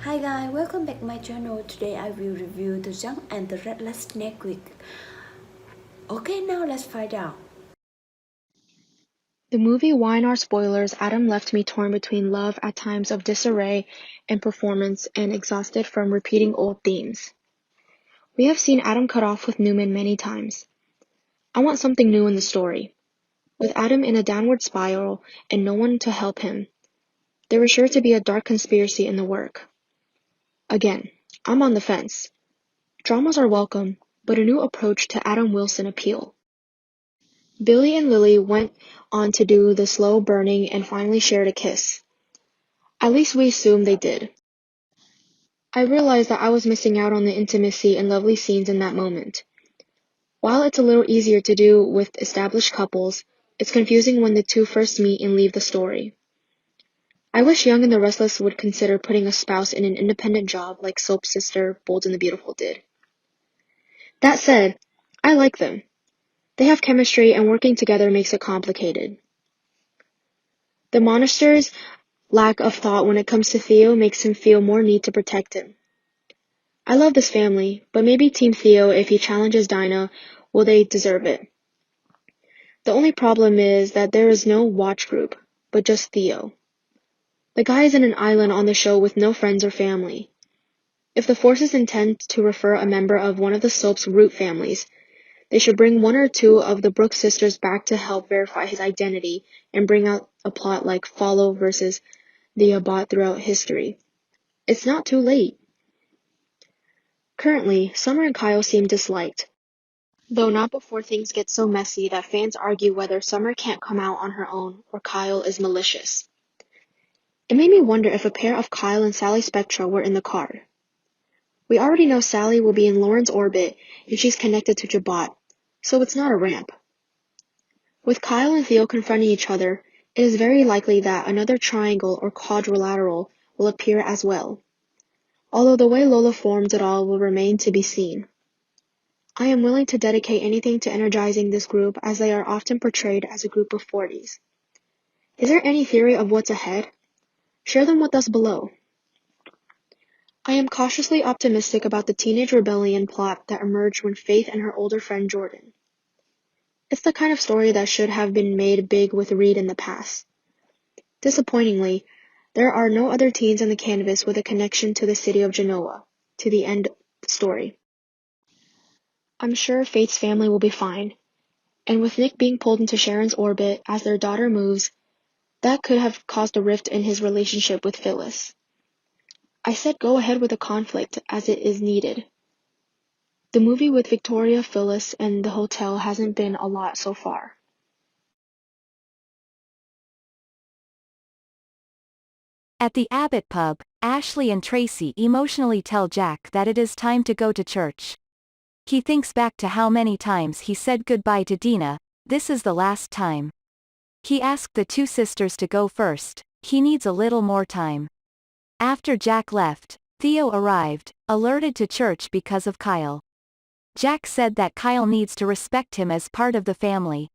Hi guys, welcome back my channel. Today I will review The Young and the Restless Snake Week. Okay, now let's find out. The movie Why Not Spoilers, Adam left me torn between love at times of disarray and performance and exhausted from repeating old themes. We have seen Adam cut off with Newman many times. I want something new in the story. With Adam in a downward spiral and no one to help him, there is sure to be a dark conspiracy in the work. Again, I'm on the fence. Dramas are welcome, but a new approach to Adam Wilson appeal. Billy and Lily went on to do the slow burning and finally shared a kiss. At least we assume they did. I realized that I was missing out on the intimacy and lovely scenes in that moment. While it's a little easier to do with established couples, it's confusing when the two first meet and leave the story. I wish Young and the Restless would consider putting a spouse in an independent job like Soap Sister Bold and the Beautiful did. That said, I like them. They have chemistry and working together makes it complicated. The Monaster's lack of thought when it comes to Theo makes him feel more need to protect him. I love this family, but maybe Team Theo, if he challenges Dinah, will they deserve it? The only problem is that there is no watch group, but just Theo. The guy is in an island on the show with no friends or family. If the forces intend to refer a member of one of the soap's root families, they should bring one or two of the Brooks sisters back to help verify his identity and bring out a plot like Follow versus the Abbot throughout history. It's not too late. Currently, Summer and Kyle seem disliked, though not before things get so messy that fans argue whether Summer can't come out on her own or Kyle is malicious. It made me wonder if a pair of Kyle and Sally Spectra were in the card. We already know Sally will be in Lauren's orbit and she's connected to Jabot, so it's not a ramp. With Kyle and Theo confronting each other, it is very likely that another triangle or quadrilateral will appear as well, although the way Lola forms it all will remain to be seen. I am willing to dedicate anything to energizing this group as they are often portrayed as a group of 40s. Is there any theory of what's ahead? Share them with us below. I am cautiously optimistic about the teenage rebellion plot that emerged when Faith and her older friend Jordan. It's the kind of story that should have been made big with Reed in the past. Disappointingly, there are no other teens on the canvas with a connection to the city of Genoa, to the end story. I'm sure Faith's family will be fine, and with Nick being pulled into Sharon's orbit as their daughter moves, that could have caused a rift in his relationship with Phyllis. I said go ahead with the conflict as it is needed. The movie with Victoria, Phyllis, and the hotel hasn't been a lot so far. At the Abbott pub, Ashley and Tracy emotionally tell Jack that it is time to go to church. He thinks back to how many times he said goodbye to Dina. This is the last time. He asked the two sisters to go first, he needs a little more time. After Jack left, Theo arrived, alerted to church because of Kyle. Jack said that Kyle needs to respect him as part of the family.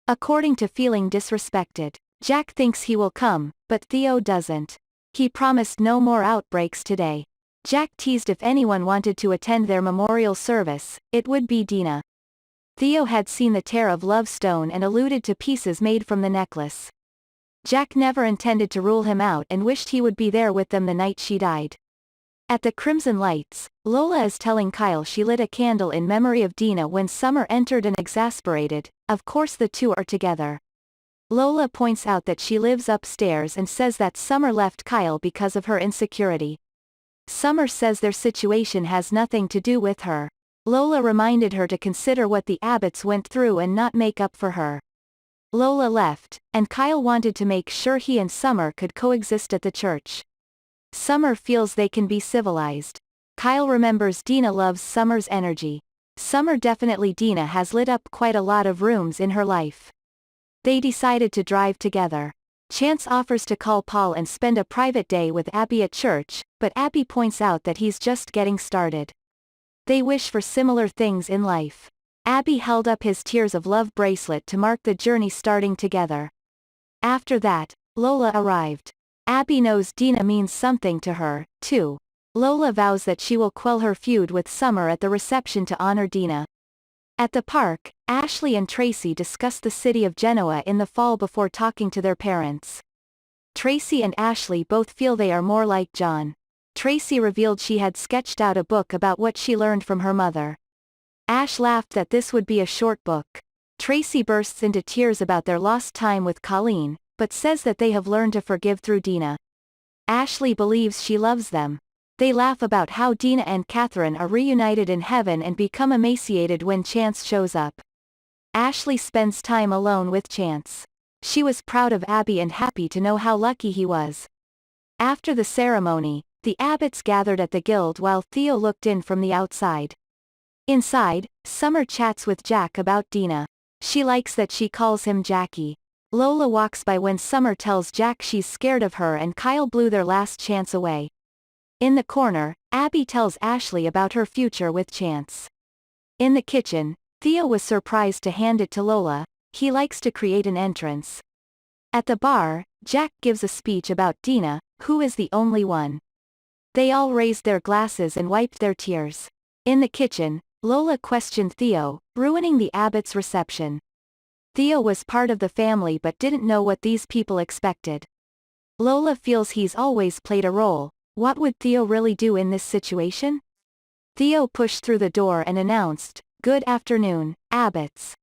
According to feeling disrespected, Jack thinks he will come, but Theo doesn't. He promised no more outbreaks today. Jack teased if anyone wanted to attend their memorial service, it would be Dina. Theo had seen the tear of Love Stone and alluded to pieces made from the necklace. Jack never intended to rule him out and wished he would be there with them the night she died. At the Crimson Lights, Lola is telling Kyle she lit a candle in memory of Dina when Summer entered and exasperated, of course the two are together. Lola points out that she lives upstairs and says that Summer left Kyle because of her insecurity. Summer says their situation has nothing to do with her. Lola reminded her to consider what the Abbotts went through and not make up for her. Lola left, and Kyle wanted to make sure he and Summer could coexist at the church. Summer feels they can be civilized. Kyle remembers Dina loves Summer's energy. Summer definitely Dina has lit up quite a lot of rooms in her life. They decided to drive together. Chance offers to call Paul and spend a private day with Abby at church, but Abby points out that he's just getting started. They wish for similar things in life. Abby held up his Tears of Love bracelet to mark the journey starting together. After that, Lola arrived. Abby knows Dina means something to her, too. Lola vows that she will quell her feud with Summer at the reception to honor Dina. At the park, Ashley and Tracy discuss the city of Genoa in the fall before talking to their parents. Tracy and Ashley both feel they are more like John. Tracy revealed she had sketched out a book about what she learned from her mother. Ash laughed that this would be a short book. Tracy bursts into tears about their lost time with Colleen, but says that they have learned to forgive through Dina. Ashley believes she loves them. They laugh about how Dina and Catherine are reunited in heaven and become emaciated when Chance shows up. Ashley spends time alone with Chance. She was proud of Abby and happy to know how lucky he was. After the ceremony, the Abbotts gathered at the guild while Theo looked in from the outside. Inside, Summer chats with Jack about Dina. She likes that she calls him Jackie. Lola walks by when Summer tells Jack she's scared of her and Kyle blew their last chance away. In the corner, Abby tells Ashley about her future with Chance. In the kitchen, Theo was surprised to hand it to Lola. He likes to create an entrance. At the bar, Jack gives a speech about Dina, who is the only one. They all raised their glasses and wiped their tears. In the kitchen, Lola questioned Theo, ruining the Abbotts' reception. Theo was part of the family but didn't know what these people expected. Lola feels he's always played a role. What would Theo really do in this situation? Theo pushed through the door and announced, "Good afternoon, Abbotts."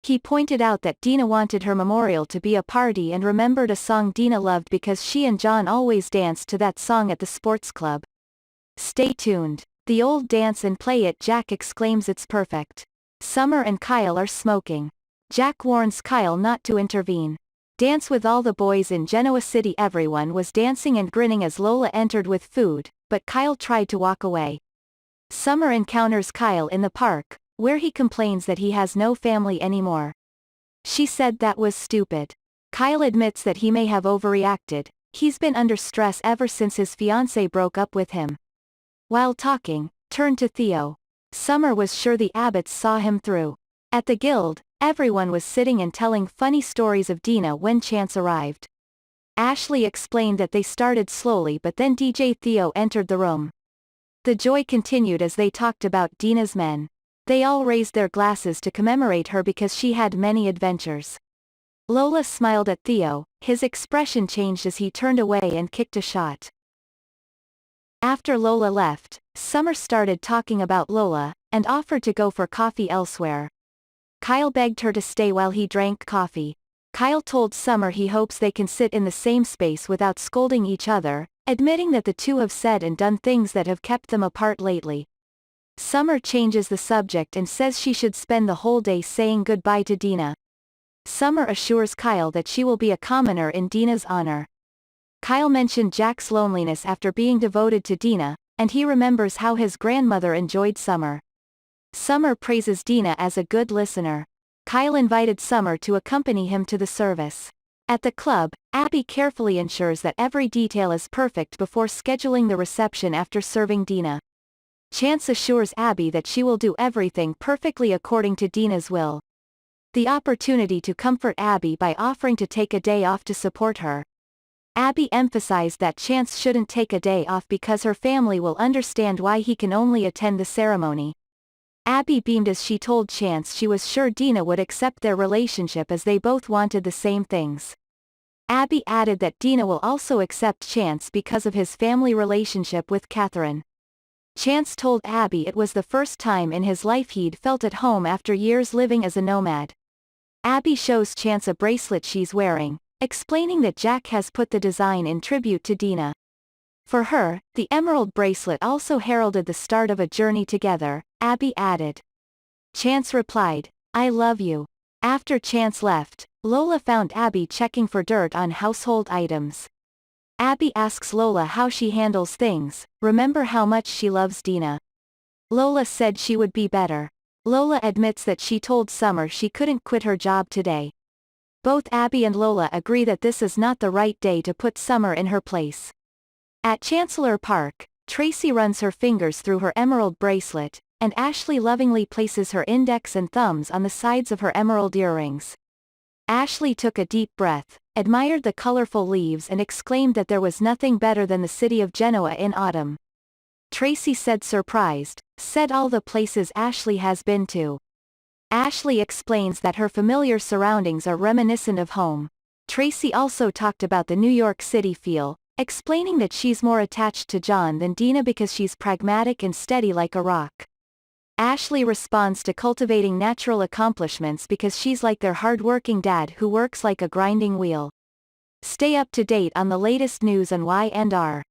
He pointed out that Dina wanted her memorial to be a party and remembered a song Dina loved because she and John always danced to that song at the sports club. "Stay tuned. The old dance and play it," Jack exclaims. "It's perfect." Summer and Kyle are smoking. Jack warns Kyle not to intervene. Dance with all the boys in Genoa City. Everyone was dancing and grinning as Lola entered with food, but Kyle tried to walk away. Summer encounters Kyle in the park, where he complains that he has no family anymore. She said that was stupid. Kyle admits that he may have overreacted. He's been under stress ever since his fiancée broke up with him. While talking, turned to Theo. Summer was sure the Abbotts saw him through. At the guild, everyone was sitting and telling funny stories of Dina when Chance arrived. Ashley explained that they started slowly but then DJ Theo entered the room. The joy continued as they talked about Dina's men. They all raised their glasses to commemorate her because she had many adventures. Lola smiled at Theo. His expression changed as he turned away and kicked a shot. After Lola left, Summer started talking about Lola, and offered to go for coffee elsewhere. Kyle begged her to stay while he drank coffee. Kyle told Summer he hopes they can sit in the same space without scolding each other, admitting that the two have said and done things that have kept them apart lately. Summer changes the subject and says she should spend the whole day saying goodbye to Dina. Summer assures Kyle that she will be a commoner in Dina's honor. Kyle mentioned Jack's loneliness after being devoted to Dina, and he remembers how his grandmother enjoyed Summer. Summer praises Dina as a good listener. Kyle invited Summer to accompany him to the service. At the club, Abby carefully ensures that every detail is perfect before scheduling the reception after serving Dina. Chance assures Abby that she will do everything perfectly according to Dina's will. The opportunity to comfort Abby by offering to take a day off to support her. Abby emphasized that Chance shouldn't take a day off because her family will understand why he can only attend the ceremony. Abby beamed as she told Chance she was sure Dina would accept their relationship as they both wanted the same things. Abby added that Dina will also accept Chance because of his family relationship with Catherine. Chance told Abby it was the first time in his life he'd felt at home after years living as a nomad. Abby shows Chance a bracelet she's wearing, explaining that Jack has put the design in tribute to Dina. For her, the emerald bracelet also heralded the start of a journey together, Abby added. Chance replied, "I love you." After Chance left, Lola found Abby checking for dirt on household items. Abby asks Lola how she handles things. Remember how much she loves Dina. Lola said she would be better. Lola admits that she told Summer she couldn't quit her job today. Both Abby and Lola agree that this is not the right day to put Summer in her place. At Chancellor Park, Tracy runs her fingers through her emerald bracelet, and Ashley lovingly places her index and thumbs on the sides of her emerald earrings. Ashley took a deep breath, admired the colorful leaves and exclaimed that there was nothing better than the city of Genoa in autumn. Tracy said surprised, said all the places Ashley has been to. Ashley explains that her familiar surroundings are reminiscent of home. Tracy also talked about the New York City feel, explaining that she's more attached to John than Dina because she's pragmatic and steady like a rock. Ashley responds to cultivating natural accomplishments because she's like their hard-working dad who works like a grinding wheel. Stay up to date on the latest news on Y&R.